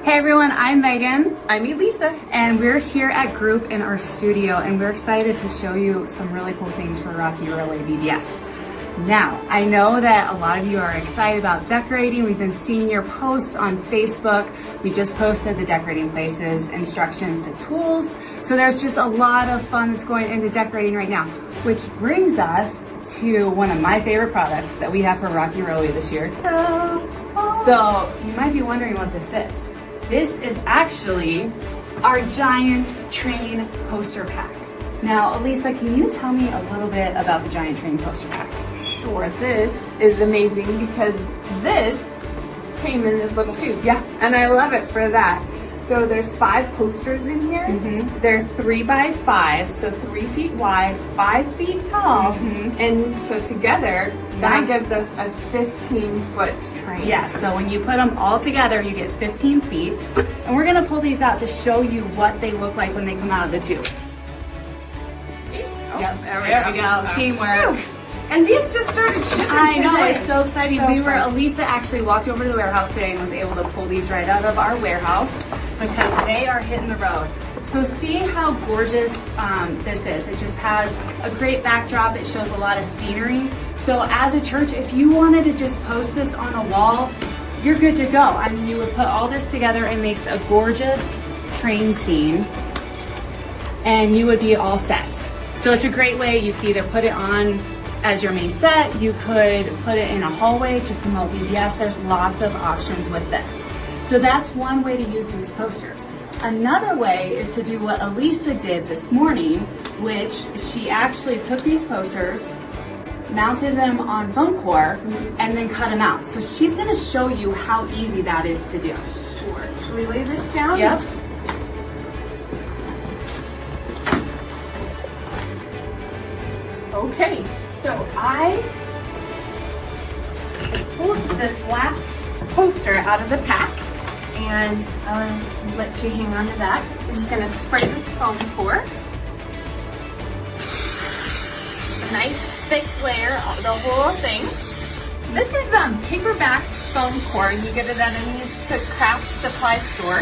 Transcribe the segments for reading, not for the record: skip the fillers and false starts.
Hey everyone, I'm Megan. I'm Elisa. And we're here at Group in our studio, and we're excited to show you some really cool things for Rocky Relay VBS. Now, I know that a lot of you are excited about decorating. We've been seeing your posts on Facebook. We just posted the decorating places, instructions to tools. So there's just a lot of fun that's going into decorating right now, which brings us to one of my favorite products that we have for Rocky Relay this year. So you might be wondering what this is. This is actually our giant train poster pack. Now, Elisa, can you tell me a little bit about the giant train poster pack? Sure, this is amazing because this came in this little tube. Yeah. And I love it for that. So there's 5 posters in here. Mm-hmm. They're 3 by 5, so 3 feet wide, 5 feet tall. Mm-hmm. And so together, that gives us a 15-foot train. Yes, so when you put them all together, you get 15 feet. And we're gonna pull these out to show you what they look like when they come out of the tube. Yep, there we go. Teamwork. And these just started shipping I know, today. it's so exciting. So Elisa actually walked over to the warehouse today and was able to pull these right out of our warehouse because they are hitting the road. So see how gorgeous this is. It just has a great backdrop. It shows a lot of scenery. So as a church, if you wanted to just post this on a wall, you're good to go. I mean, you would put all this together and makes a gorgeous train scene and you would be all set. So it's a great way. You could either put it on as your main set, you could put it in a hallway to promote VBS. There's lots of options with this. So that's one way to use these posters. Another way is to do what Elisa did this morning, which she actually took these posters, mounted them on foam core, and then cut them out. So she's gonna show you how easy that is to do. Sure. Should we lay this down? Yep. Okay, so I pulled this last poster out of the pack, and I'll let you hang on to that. I'm just going to spray this foam core. A nice thick layer, the whole thing. This is paper-backed foam core. You get it at any craft supply store.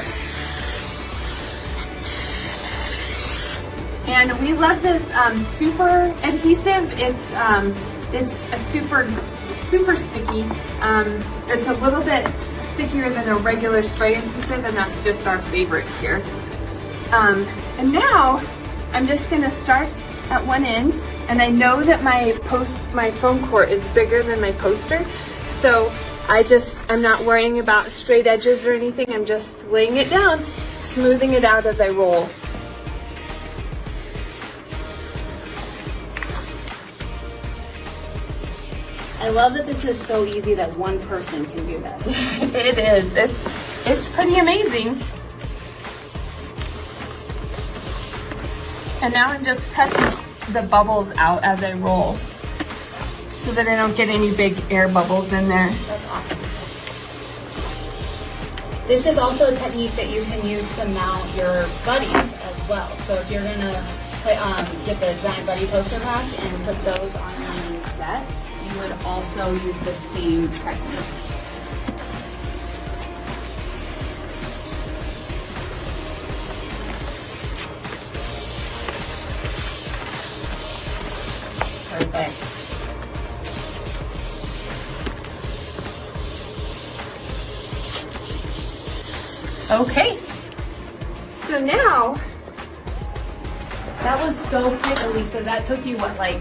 And we love this super adhesive. It's a super sticky. It's a little bit stickier than a regular spray adhesive, and that's just our favorite here. And now I'm just gonna start at one end, and I know that my foam core is bigger than my poster, so I'm not worrying about straight edges or anything. I'm just laying it down, smoothing it out as I roll. I love that this is so easy that one person can do this. It is. It's pretty amazing. And now I'm just pressing the bubbles out as I roll so that I don't get any big air bubbles in there. That's awesome. This is also a technique that you can use to mount your buddies as well. So if you're gonna get the giant buddy poster pack and put those on your main set, you would also use the same technique. Perfect. Okay. So now, That was so quick, Elisa. That took you what, like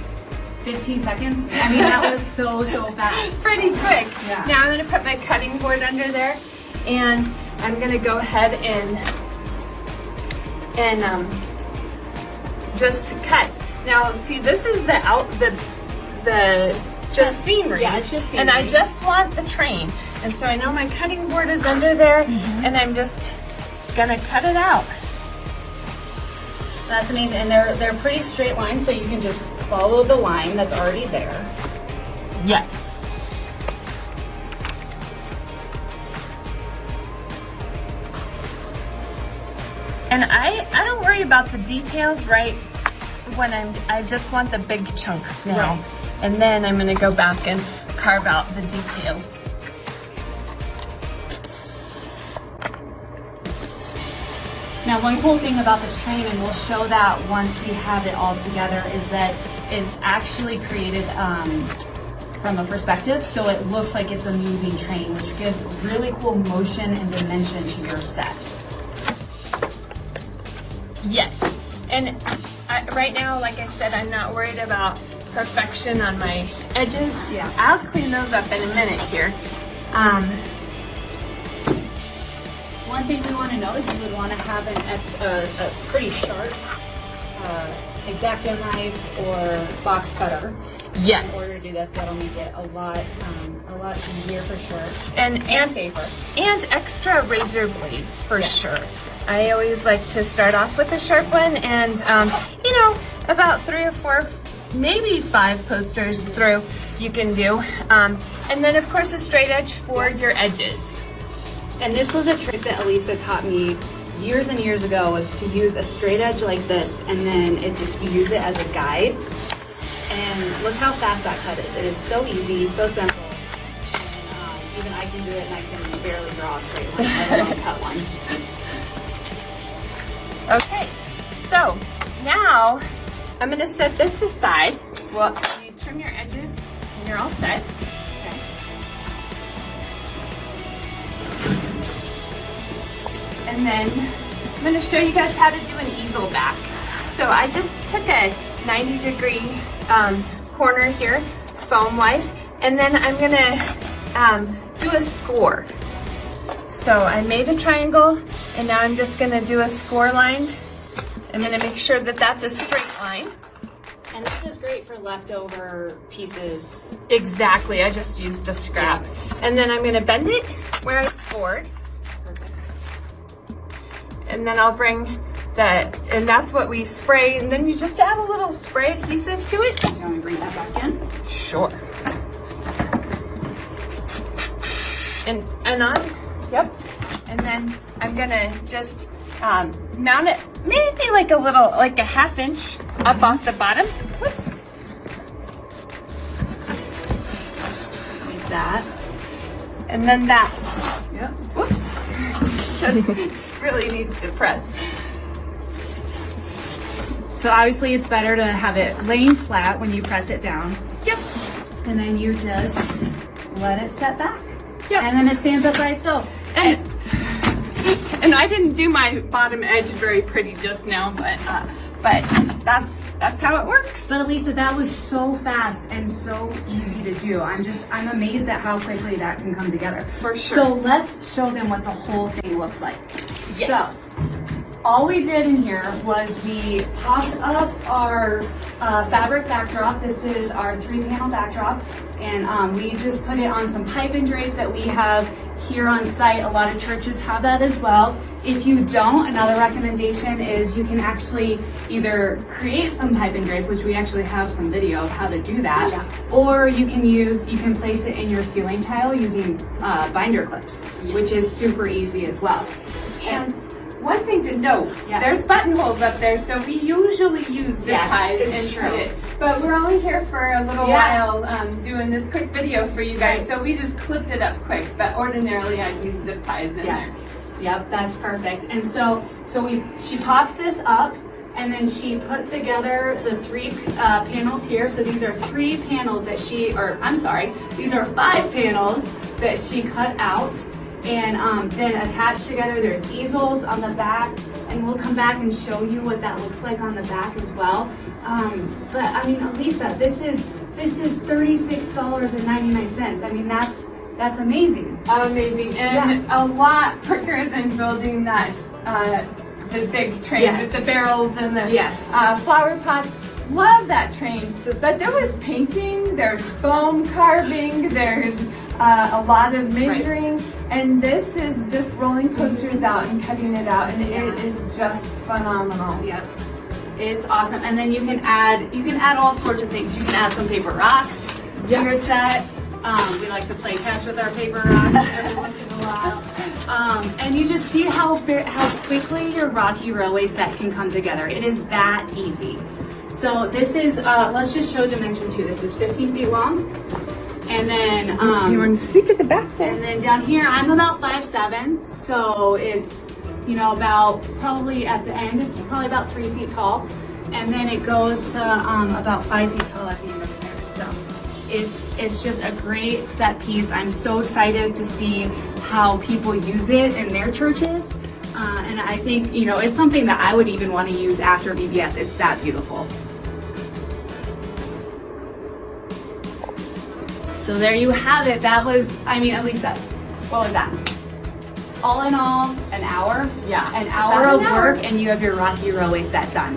15 seconds? I mean, that was so fast. pretty quick. Yeah. Now I'm going to put my cutting board under there, and I'm going to go ahead and just cut. Now, see, this is the just scenery. Yeah, it's just And I scenery. just want the train. And so I know my cutting board is under there, and I'm just going to cut it out. That's amazing. And they're pretty straight lines, so you can just follow the line that's already there. Yes. And I don't worry about the details right when I just want the big chunks now. Right. And then I'm gonna go back and carve out the details. Now, one cool thing about this train, and we'll show that once we have it all together, is that it's actually created from a perspective, so it looks like it's a moving train, which gives really cool motion and dimension to your set. Yes, and right now, like I said, I'm not worried about perfection on my edges. Yeah. I'll clean those up in a minute here. One thing we want to know is you would want to have a pretty sharp X-Acto knife or box cutter. Yes. In order to do this, that'll make it a lot easier for sure. And safer. And extra razor blades for Yes. sure. I always like to start off with a sharp one, and you know, about 3 or 4, maybe 5 posters through you can do. And then of course a straight edge for your edges. And this was a trick that Elisa taught me years and years ago, was to use a straight edge like this, and then you use it as a guide. And look how fast that cut is. It is so easy, so simple. And even I can do it, and I can barely draw a straight line, let alone cut one. Okay, so now I'm gonna set this aside. Well, you trim your edges and you're all set. Okay. And then I'm gonna show you guys how to do an easel back. So I just took a 90-degree corner here, foam-wise, and then I'm gonna do a score. So I made a triangle, and now I'm just gonna do a score line. I'm gonna make sure that that's a straight line. And this is great for leftover pieces. Exactly, I just used a scrap. And then I'm gonna bend it where I scored. Perfect. And then I'll bring that, and that's what we spray, and then you just add a little spray adhesive to it. You want me to bring that back in? Sure. And on, yep. And then I'm gonna just mount it maybe like a half inch up off the bottom. Whoops. Like that. And then that, Yep. whoops. Just really needs to press. So obviously it's better to have it laying flat when you press it down. Yep. And then you just let it set back. Yep. And then it stands up by itself. And I didn't do my bottom edge very pretty just now, but that's how it works. But Elisa, that was so fast and so easy to do. I'm amazed at how quickly that can come together. For sure. So let's show them what the whole thing looks like. Yes. So all we did in here was we popped up our fabric backdrop. This is our 3-panel backdrop, and we just put it on some pipe and drape that we have here on site. A lot of churches have that as well. If you don't, another recommendation is you can actually either create some pipe and drape, which we actually have some video of how to do that, or you can place it in your ceiling tile using binder clips, which is super easy as well. And one thing to note, there's buttonholes up there, so we usually use zip ties and put it. But we're only here for a little while doing this quick video for you guys, so we just clipped it up quick. But ordinarily, I'd use zip ties in there. Yep, that's perfect. And so she popped this up, and then she put together the 3 panels here. So these are 3 panels that these are 5 panels that she cut out. And then attached together, there's easels on the back, and we'll come back and show you what that looks like on the back as well. But I mean, Elisa, this is $36.99. I mean, that's amazing. Amazing, and a lot quicker than building that the big train with the barrels and the flower pots. Love that train. But there was painting, there's foam carving, there's a lot of measuring, and this is just rolling posters out and cutting it out, and it is just phenomenal. Yep. It's awesome. And then you can add all sorts of things. You can add some paper rocks to your set. We like to play catch with our paper rocks every once in a while. And you just see how quickly your Rocky Railway set can come together. It is that easy. So this is, let's just show dimension too. This is 15 feet long. And then, you want to sleep at the back there? And then down here, I'm about 5'7", so it's about probably at the end, it's probably about 3 feet tall. And then it goes to about 5 feet tall at the end of there. So it's just a great set piece. I'm so excited to see how people use it in their churches. And I think, it's something that I would even want to use after VBS. It's that beautiful. So there you have it. That was, at least that, what was that? All in all, an hour? Yeah. An hour About of an hour. work and you have your Rocky Railway set done.